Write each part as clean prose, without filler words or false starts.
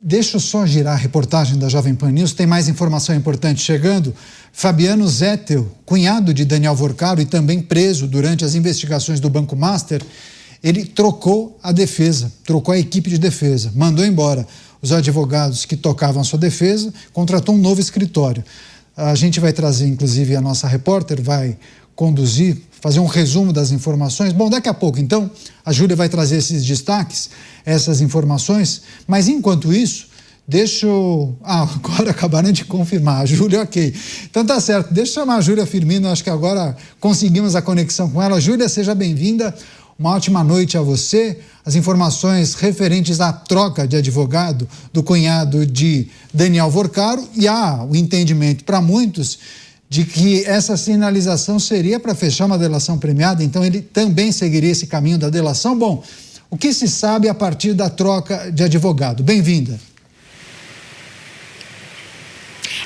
Deixa eu só girar a reportagem da Jovem Pan News, tem mais informação importante chegando. Fabiano Zettel, cunhado de Daniel Vorcaro e também preso durante as investigações do Banco Master, ele trocou a defesa, trocou a equipe de defesa, mandou embora os advogados que tocavam a sua defesa, contratou um novo escritório. A gente vai trazer, inclusive, a nossa repórter vai conduzir, fazer um resumo das informações. Bom, daqui a pouco, então, a Júlia vai trazer esses destaques, essas informações, mas enquanto isso, deixa eu... agora acabaram de confirmar, a Júlia, ok. Então tá certo, deixa eu chamar a Júlia Firmino, acho que agora conseguimos a conexão com ela. Júlia, seja bem-vinda, uma ótima noite a você. As informações referentes à troca de advogado do cunhado de Daniel Vorcaro e há o entendimento para muitos de que essa sinalização seria para fechar uma delação premiada, então ele também seguiria esse caminho da delação. Bom, o que se sabe a partir da troca de advogado? Bem-vinda.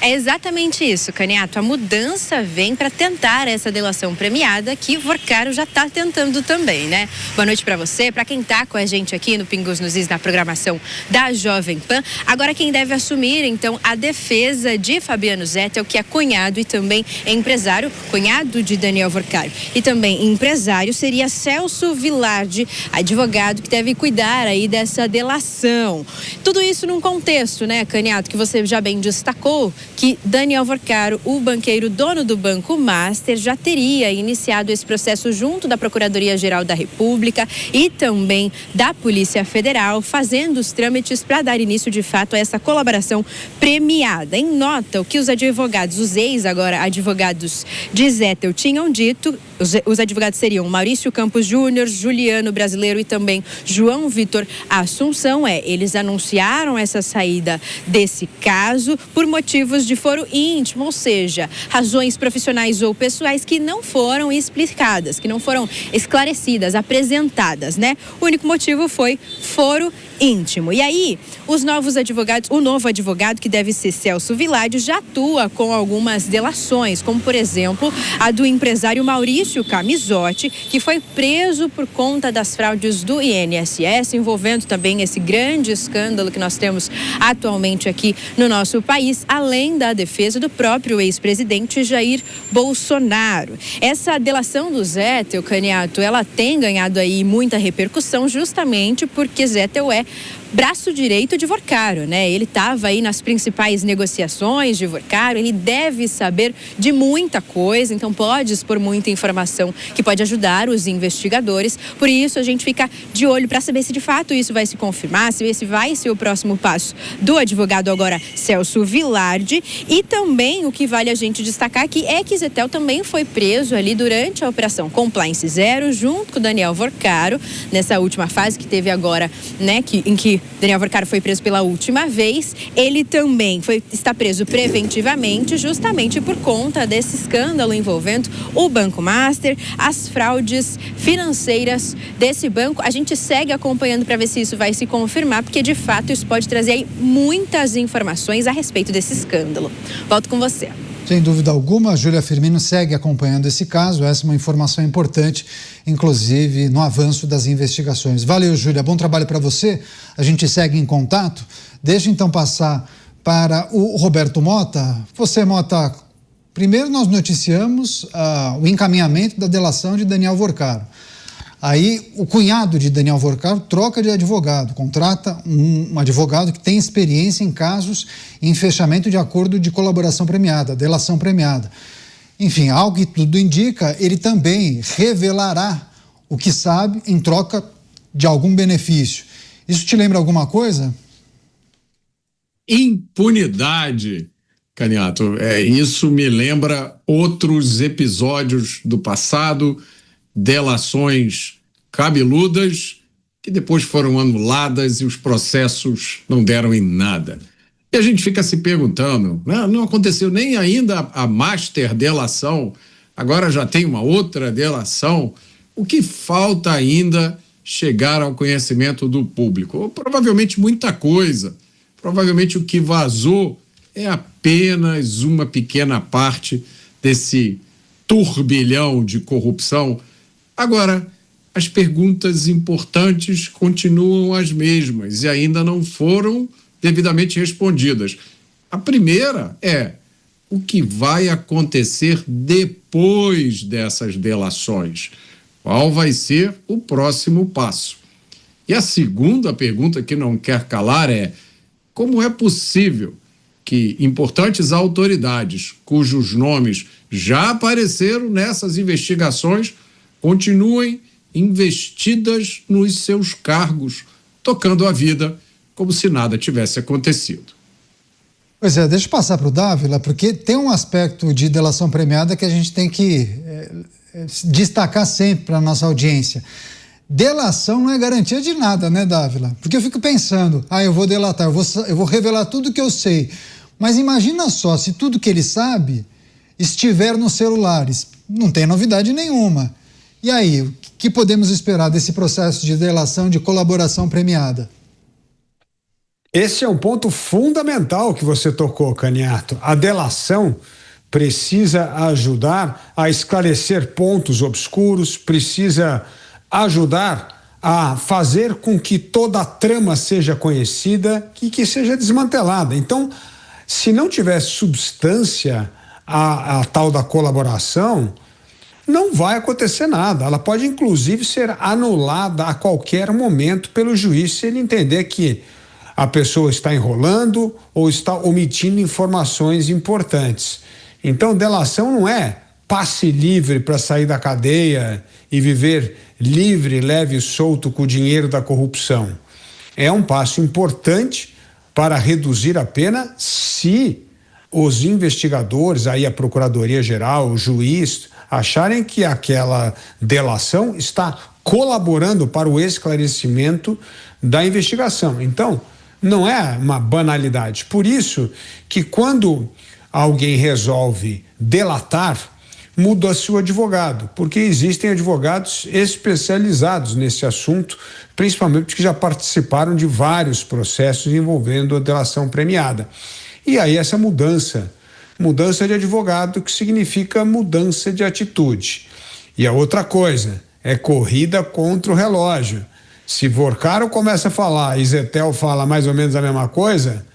É exatamente isso, Caniato. A mudança vem para tentar essa delação premiada que Vorcaro já está tentando também, né? Boa noite para você, para quem está com a gente aqui no Pingos nos Is, na programação da Jovem Pan. Agora quem deve assumir, então, a defesa de Fabiano Zettel, que é cunhado e também é empresário, cunhado de Daniel Vorcaro. E também empresário seria Celso Vilardi, advogado que deve cuidar aí dessa delação. Tudo isso num contexto, né, Caniato, que você já bem destacou, que Daniel Vorcaro, o banqueiro dono do Banco Master, já teria iniciado esse processo junto da Procuradoria-Geral da República e também da Polícia Federal, fazendo os trâmites para dar início de fato a essa colaboração premiada. Em nota, o que os advogados, os ex-agora advogados de Zettel tinham dito, os advogados seriam Maurício Campos Júnior, Juliano Brasileiro e também João Vitor Assunção. Eles anunciaram essa saída desse caso por motivos de foro íntimo, ou seja, razões profissionais ou pessoais que não foram explicadas, que não foram esclarecidas, apresentadas, né? O único motivo foi foro íntimo. E aí, os novos advogados, o novo advogado, que deve ser Celso Vilardi, já atua com algumas delações, como, por exemplo, a do empresário Maurício Camisotti, que foi preso por conta das fraudes do INSS, envolvendo também esse grande escândalo que nós temos atualmente aqui no nosso país, além da defesa do próprio ex-presidente Jair Bolsonaro. Essa delação do Zettel, Caniato, ela tem ganhado aí muita repercussão justamente porque Zettel é braço direito de Vorcaro, né? Ele estava aí nas principais negociações de Vorcaro, ele deve saber de muita coisa, então pode expor muita informação que pode ajudar os investigadores. Por isso, a gente fica de olho para saber se de fato isso vai se confirmar, se esse vai ser o próximo passo do advogado agora Celso Vilardi. E também o que vale a gente destacar aqui é que Zettel também foi preso ali durante a Operação Compliance Zero, junto com Daniel Vorcaro, nessa última fase que teve agora, né, em que Daniel Vorcaro foi preso pela última vez. Ele também está preso preventivamente, justamente por conta desse escândalo envolvendo o Banco Master, as fraudes financeiras desse banco. A gente segue acompanhando para ver se isso vai se confirmar, porque de fato isso pode trazer aí muitas informações a respeito desse escândalo. Volto com você. Sem dúvida alguma, a Júlia Firmino segue acompanhando esse caso. Essa é uma informação importante, inclusive no avanço das investigações. Valeu, Júlia. Bom trabalho para você. A gente segue em contato. Deixa então passar para o Roberto Mota. Você, Mota, primeiro nós noticiamos o encaminhamento da delação de Daniel Vorcaro. Aí o cunhado de Daniel Vorcaro troca de advogado, contrata um advogado que tem experiência em casos em fechamento de acordo de colaboração premiada, delação premiada. Enfim, ao que tudo indica, ele também revelará o que sabe em troca de algum benefício. Isso te lembra alguma coisa? Impunidade, Caniato. Isso me lembra outros episódios do passado, delações cabeludas que depois foram anuladas e os processos não deram em nada. E a gente fica se perguntando, não aconteceu nem ainda a master delação, agora já tem uma outra delação. O que falta ainda chegar ao conhecimento do público? Provavelmente muita coisa. Provavelmente o que vazou é apenas uma pequena parte desse turbilhão de corrupção. Agora, as perguntas importantes continuam as mesmas e ainda não foram devidamente respondidas. A primeira é o que vai acontecer depois dessas delações. Qual vai ser o próximo passo? E a segunda pergunta que não quer calar é: como é possível que importantes autoridades, cujos nomes já apareceram nessas investigações, continuem investidas nos seus cargos, tocando a vida como se nada tivesse acontecido? Pois é, deixa eu passar para o Dávila, porque tem um aspecto de delação premiada que a gente tem que destacar sempre para a nossa audiência. Delação não é garantia de nada, né, Dávila? Porque eu fico pensando, eu vou delatar, eu vou revelar tudo que eu sei. Mas imagina só, se tudo que ele sabe estiver nos celulares, não tem novidade nenhuma. E aí, o que podemos esperar desse processo de delação, de colaboração premiada? Esse é um ponto fundamental que você tocou, Caniato. A delação precisa ajudar a esclarecer pontos obscuros, precisa ajudar a fazer com que toda a trama seja conhecida e que seja desmantelada. Então, se não tiver substância a tal da colaboração, não vai acontecer nada. Ela pode, inclusive, ser anulada a qualquer momento pelo juiz, se ele entender que a pessoa está enrolando ou está omitindo informações importantes. Então, delação não é passe livre para sair da cadeia e viver livre, leve e solto com o dinheiro da corrupção. É um passo importante para reduzir a pena se os investigadores, aí a Procuradoria-Geral, o juiz, acharem que aquela delação está colaborando para o esclarecimento da investigação. Então, não é uma banalidade. Por isso que quando alguém resolve delatar, muda-se o advogado, porque existem advogados especializados nesse assunto, principalmente porque já participaram de vários processos envolvendo a delação premiada. E aí essa mudança de advogado, que significa mudança de atitude. E a outra coisa é corrida contra o relógio. Se Vorcaro começa a falar e Zetel fala mais ou menos a mesma coisa,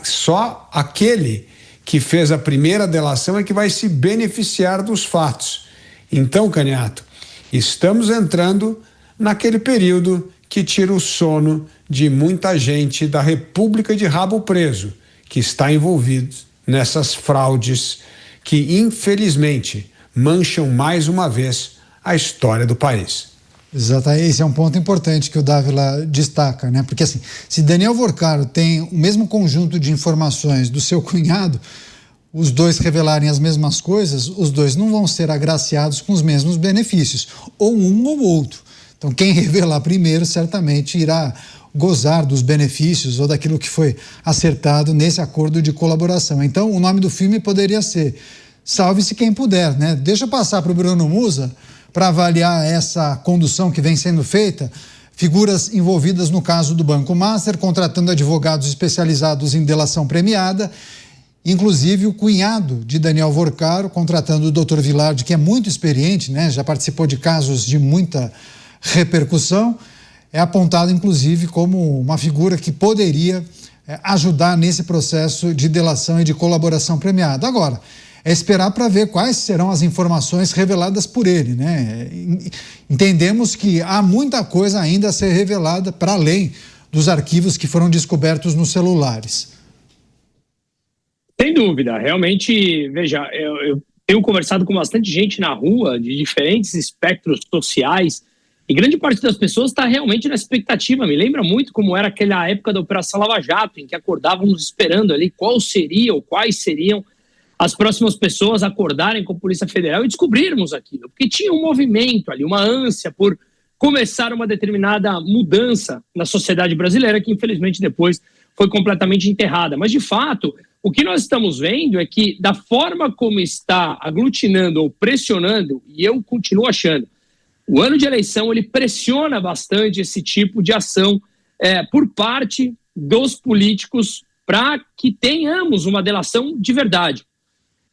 só aquele que fez a primeira delação é que vai se beneficiar dos fatos. Então, Caniato, estamos entrando naquele período que tira o sono de muita gente da República de rabo preso, que está envolvido nessas fraudes que, infelizmente, mancham mais uma vez a história do país. Exato, esse é um ponto importante que o Dávila destaca, né? Porque assim, se Daniel Vorcaro tem o mesmo conjunto de informações do seu cunhado, os dois revelarem as mesmas coisas, os dois não vão ser agraciados com os mesmos benefícios, ou um ou outro. Então, quem revelar primeiro certamente irá gozar dos benefícios ou daquilo que foi acertado nesse acordo de colaboração. Então, o nome do filme poderia ser Salve-se Quem Puder, né? Deixa eu passar para o Bruno Musa para avaliar essa condução que vem sendo feita. Figuras envolvidas no caso do Banco Master, contratando advogados especializados em delação premiada, inclusive o cunhado de Daniel Vorcaro, contratando o Dr. Vilardi, que é muito experiente, né? Já participou de casos de muita repercussão, é apontado inclusive como uma figura que poderia ajudar nesse processo de delação e de colaboração premiada. Agora, é esperar para ver quais serão as informações reveladas por ele, né? Entendemos que há muita coisa ainda a ser revelada para além dos arquivos que foram descobertos nos celulares. Sem dúvida, realmente, veja, eu tenho conversado com bastante gente na rua, de diferentes espectros sociais, e grande parte das pessoas está realmente na expectativa. Me lembra muito como era aquela época da Operação Lava Jato, em que acordávamos esperando ali quais seriam as próximas pessoas a acordarem com a Polícia Federal e descobrirmos aquilo. Porque tinha um movimento ali, uma ânsia por começar uma determinada mudança na sociedade brasileira, que infelizmente depois foi completamente enterrada. Mas, de fato, o que nós estamos vendo é que, da forma como está aglutinando ou pressionando, e eu continuo achando, o ano de eleição ele pressiona bastante esse tipo de ação por parte dos políticos para que tenhamos uma delação de verdade.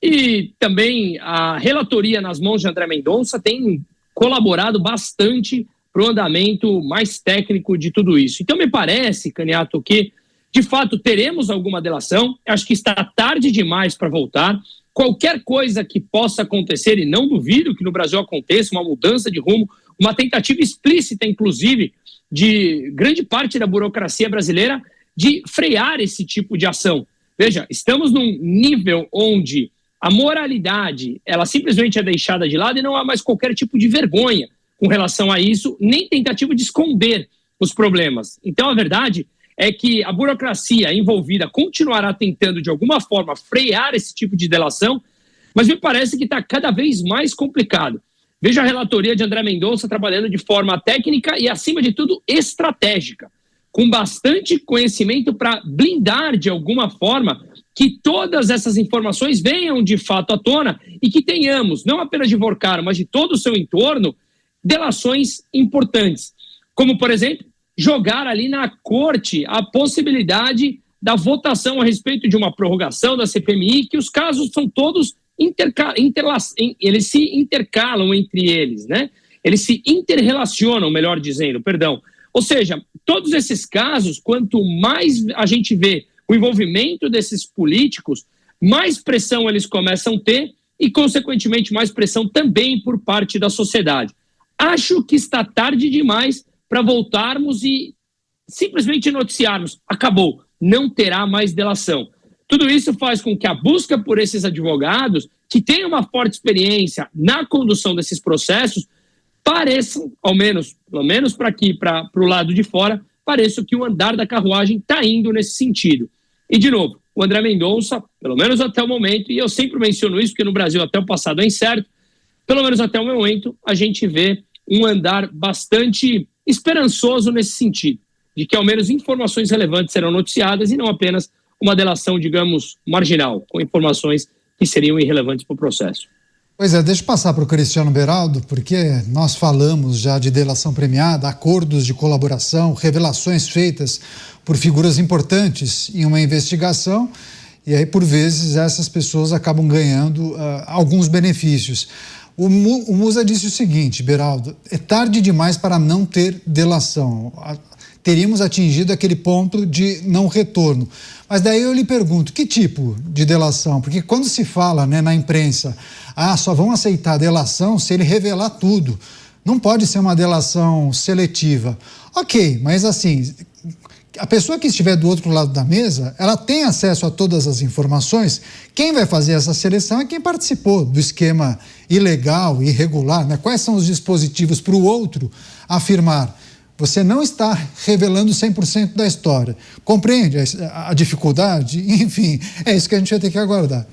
E também a relatoria nas mãos de André Mendonça tem colaborado bastante para o andamento mais técnico de tudo isso. Então me parece, Caniato, que De fato, teremos alguma delação. Acho que está tarde demais para voltar. Qualquer coisa que possa acontecer, e não duvido que no Brasil aconteça, uma mudança de rumo, uma tentativa explícita, inclusive, de grande parte da burocracia brasileira de frear esse tipo de ação. Veja, estamos num nível onde a moralidade, ela simplesmente é deixada de lado e não há mais qualquer tipo de vergonha com relação a isso, nem tentativa de esconder os problemas. Então, a verdade é que a burocracia envolvida continuará tentando, de alguma forma, frear esse tipo de delação, mas me parece que está cada vez mais complicado. Veja a relatoria de André Mendonça trabalhando de forma técnica e, acima de tudo, estratégica, com bastante conhecimento para blindar, de alguma forma, que todas essas informações venham de fato à tona e que tenhamos, não apenas de Vorcaro, mas de todo o seu entorno, delações importantes. Como, por exemplo, jogar ali na corte a possibilidade da votação a respeito de uma prorrogação da CPMI, que os casos são todos eles se intercalam entre eles, né? Eles se interrelacionam, melhor dizendo, perdão. Ou seja, todos esses casos, quanto mais a gente vê o envolvimento desses políticos, mais pressão eles começam a ter e, consequentemente, mais pressão também por parte da sociedade. Acho que está tarde demais para voltarmos e simplesmente noticiarmos. Acabou, não terá mais delação. Tudo isso faz com que a busca por esses advogados, que têm uma forte experiência na condução desses processos, pareçam, pelo menos para aqui, para o lado de fora, pareça que o andar da carruagem está indo nesse sentido. E, de novo, o André Mendonça, pelo menos até o momento, e eu sempre menciono isso, porque no Brasil até o passado é incerto, pelo menos até o momento, a gente vê um andar bastante esperançoso nesse sentido, de que ao menos informações relevantes serão noticiadas e não apenas uma delação, digamos, marginal, com informações que seriam irrelevantes para o processo. Pois é, deixa eu passar para o Cristiano Beraldo, porque nós falamos já de delação premiada, acordos de colaboração, revelações feitas por figuras importantes em uma investigação, e aí, por vezes, essas pessoas acabam ganhando alguns benefícios. O Musa disse o seguinte, Beraldo, é tarde demais para não ter delação. Teríamos atingido aquele ponto de não retorno. Mas daí eu lhe pergunto, que tipo de delação? Porque quando se fala, né, na imprensa, só vão aceitar a delação se ele revelar tudo. Não pode ser uma delação seletiva. Ok, mas assim, a pessoa que estiver do outro lado da mesa, ela tem acesso a todas as informações. Quem vai fazer essa seleção é quem participou do esquema ilegal, irregular, né? Quais são os dispositivos para o outro afirmar? Você não está revelando 100% da história. Compreende a dificuldade? Enfim, é isso que a gente vai ter que aguardar.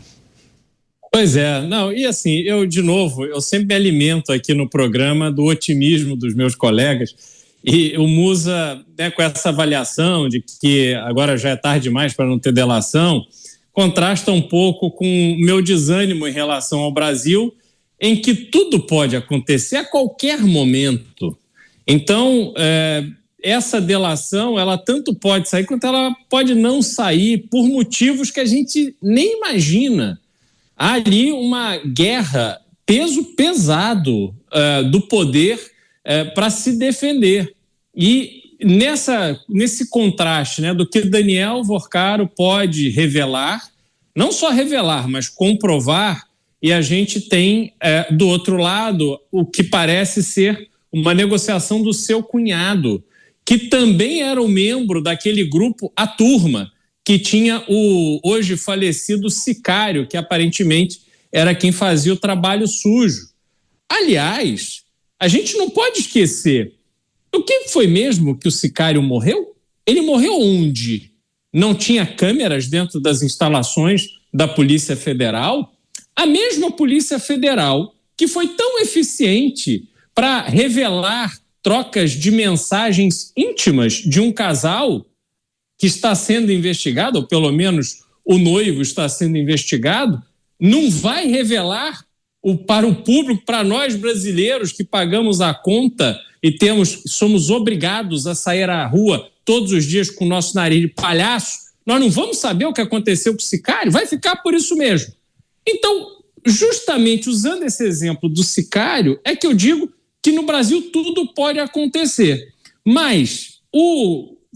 Pois é, não, e assim, eu sempre me alimento aqui no programa do otimismo dos meus colegas, e o Musa, né, com essa avaliação de que agora já é tarde demais para não ter delação, contrasta um pouco com o meu desânimo em relação ao Brasil, em que tudo pode acontecer a qualquer momento. Então, essa delação, ela tanto pode sair quanto ela pode não sair por motivos que a gente nem imagina. Há ali uma guerra, peso pesado do poder para se defender. E nesse contraste, né, do que Daniel Vorcaro pode revelar, não só revelar, mas comprovar, e a gente tem, do outro lado, o que parece ser uma negociação do seu cunhado, que também era um membro daquele grupo, a Turma, que tinha o hoje falecido Sicário, que aparentemente era quem fazia o trabalho sujo. Aliás, a gente não pode esquecer, o que foi mesmo que o Sicário morreu? Ele morreu onde? Não tinha câmeras dentro das instalações da Polícia Federal? A mesma Polícia Federal que foi tão eficiente para revelar trocas de mensagens íntimas de um casal que está sendo investigado, ou pelo menos o noivo está sendo investigado, não vai revelar para o público, para nós brasileiros que pagamos a conta e somos obrigados a sair à rua todos os dias com o nosso nariz de palhaço, nós não vamos saber o que aconteceu com o Sicário? Vai ficar por isso mesmo. Então, justamente usando esse exemplo do Sicário, é que eu digo que no Brasil tudo pode acontecer. Mas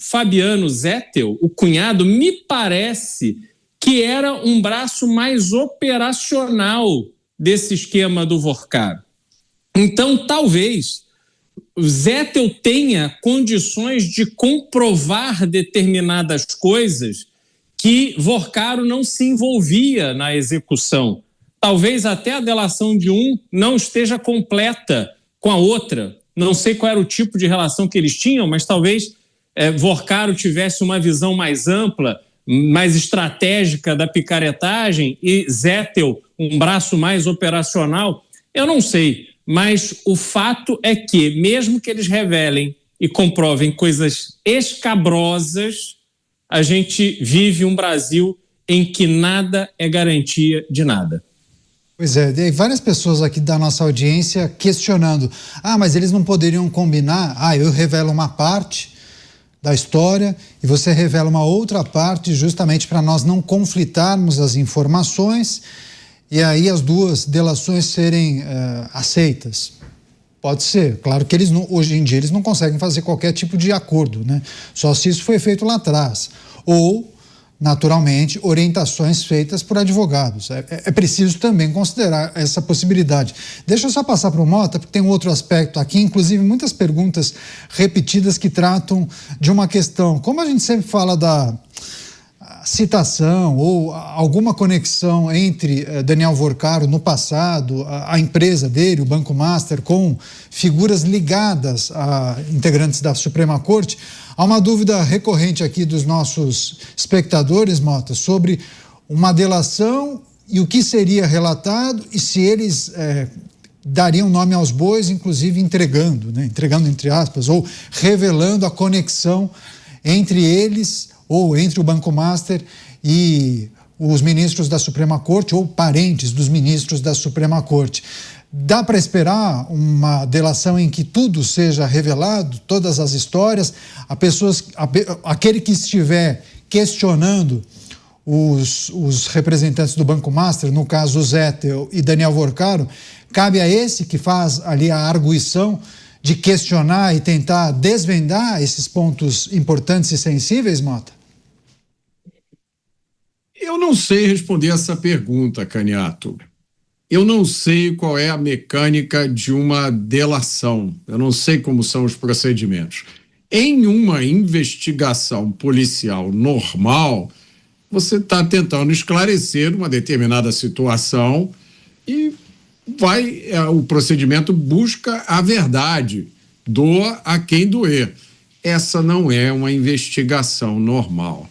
Fabiano Zettel, o cunhado, me parece que era um braço mais operacional desse esquema do Vorcaro. Então, talvez o Zettel tenha condições de comprovar determinadas coisas que Vorcaro não se envolvia na execução. Talvez até a delação de um não esteja completa com a outra. Não sei qual era o tipo de relação que eles tinham, mas talvez Vorcaro tivesse uma visão mais ampla, mais estratégica da picaretagem e Zettel um braço mais operacional. Eu não sei, mas o fato é que, mesmo que eles revelem e comprovem coisas escabrosas, a gente vive um Brasil em que nada é garantia de nada. Pois é, tem várias pessoas aqui da nossa audiência questionando, mas eles não poderiam combinar, eu revelo uma parte da história e você revela uma outra parte justamente para nós não conflitarmos as informações e aí as duas delações serem aceitas. Pode ser, claro que hoje em dia eles não conseguem fazer qualquer tipo de acordo, né? Só se isso foi feito lá atrás. Ou, naturalmente, orientações feitas por advogados. É preciso também considerar essa possibilidade. Deixa eu só passar para o Mota, porque tem um outro aspecto aqui, inclusive muitas perguntas repetidas que tratam de uma questão. Como a gente sempre fala da citação ou alguma conexão entre Daniel Vorcaro no passado, a empresa dele, o Banco Master, com figuras ligadas a integrantes da Suprema Corte, há uma dúvida recorrente aqui dos nossos espectadores, Mota, sobre uma delação e o que seria relatado e se eles dariam nome aos bois, inclusive entregando entre aspas, ou revelando a conexão entre eles ou entre o Banco Master e os ministros da Suprema Corte ou parentes dos ministros da Suprema Corte. Dá para esperar uma delação em que tudo seja revelado, todas as histórias, aquele que estiver questionando os representantes do Banco Master, no caso Zettel e Daniel Vorcaro, cabe a esse que faz ali a arguição de questionar e tentar desvendar esses pontos importantes e sensíveis, Mota? Eu não sei responder essa pergunta, Caniato. Eu não sei qual é a mecânica de uma delação. Eu não sei como são os procedimentos. Em uma investigação policial normal, você está tentando esclarecer uma determinada situação e o procedimento busca a verdade, doa a quem doer. Essa não é uma investigação normal.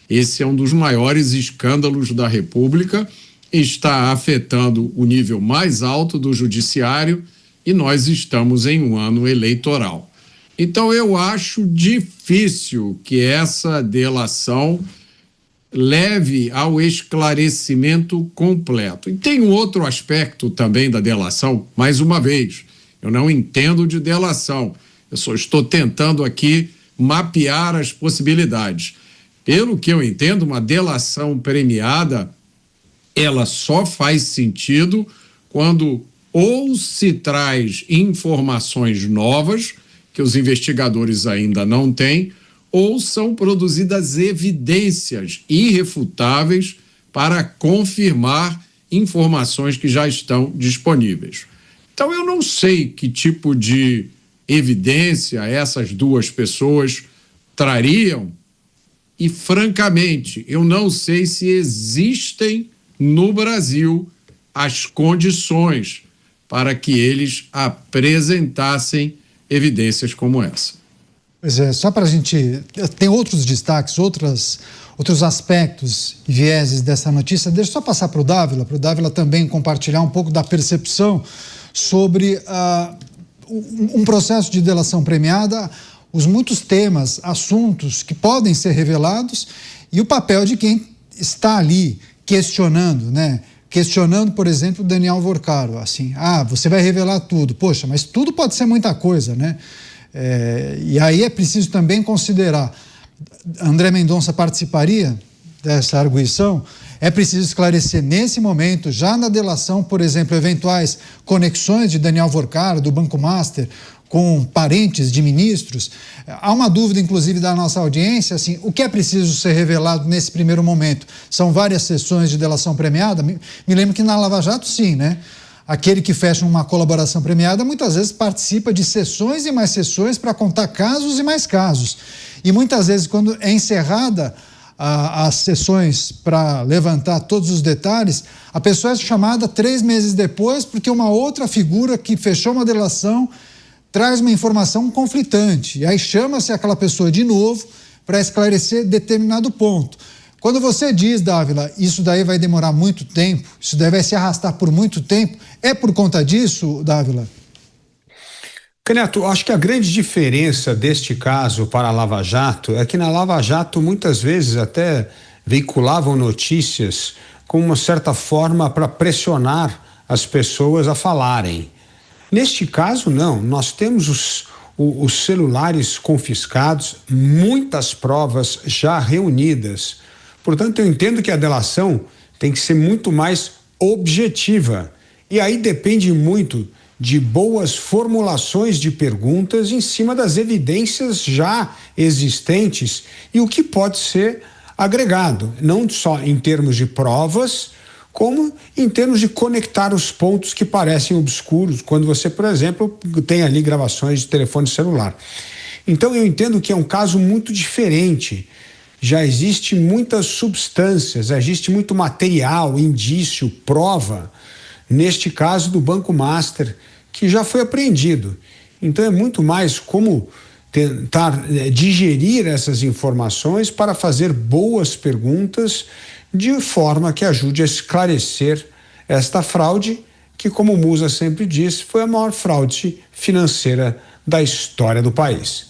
Esse é um dos maiores escândalos da República, está afetando o nível mais alto do judiciário e nós estamos em um ano eleitoral. Então eu acho difícil que essa delação leve ao esclarecimento completo. E tem um outro aspecto também da delação, mais uma vez, eu não entendo de delação, eu só estou tentando aqui mapear as possibilidades. Pelo que eu entendo, uma delação premiada, ela só faz sentido quando ou se traz informações novas, que os investigadores ainda não têm, ou são produzidas evidências irrefutáveis para confirmar informações que já estão disponíveis. Então, eu não sei que tipo de evidência essas duas pessoas trariam e, francamente, eu não sei se existem no Brasil as condições para que eles apresentassem evidências como essa. Pois é, só para a gente... Tem outros destaques, outros aspectos e vieses dessa notícia. Deixa eu só passar para o Dávila também compartilhar um pouco da percepção sobre um processo de delação premiada, os muitos temas, assuntos que podem ser revelados e o papel de quem está ali questionando, né? Questionando, por exemplo, Daniel Vorcaro, assim, você vai revelar tudo. Poxa, mas tudo pode ser muita coisa, né? E aí é preciso também considerar, André Mendonça participaria dessa arguição? É preciso esclarecer nesse momento, já na delação, por exemplo, eventuais conexões de Daniel Vorcaro, do Banco Master, com parentes de ministros. Há uma dúvida, inclusive, da nossa audiência, assim, o que é preciso ser revelado nesse primeiro momento? São várias sessões de delação premiada? Me lembro que na Lava Jato, sim, né? Aquele que fecha uma colaboração premiada muitas vezes participa de sessões e mais sessões para contar casos e mais casos. E muitas vezes, quando é encerrada as sessões para levantar todos os detalhes, a pessoa é chamada 3 meses depois porque uma outra figura que fechou uma delação traz uma informação conflitante. E aí chama-se aquela pessoa de novo para esclarecer determinado ponto. Quando você diz, Dávila, isso daí vai demorar muito tempo, isso daí vai se arrastar por muito tempo, é por conta disso, Dávila? Canhoto, acho que a grande diferença deste caso para a Lava Jato é que na Lava Jato muitas vezes até veiculavam notícias com uma certa forma para pressionar as pessoas a falarem. Neste caso, não. Nós temos os celulares confiscados, muitas provas já reunidas. Portanto, eu entendo que a delação tem que ser muito mais objetiva. E aí depende muito de boas formulações de perguntas em cima das evidências já existentes e o que pode ser agregado, não só em termos de provas, como em termos de conectar os pontos que parecem obscuros, quando você, por exemplo, tem ali gravações de telefone celular. Então eu entendo que é um caso muito diferente. Já existe muitas substâncias, já existe muito material, indício, prova, neste caso do Banco Master, que já foi apreendido. Então é muito mais como tentar digerir essas informações para fazer boas perguntas de forma que ajude a esclarecer esta fraude, que, como o Musa sempre disse, foi a maior fraude financeira da história do país.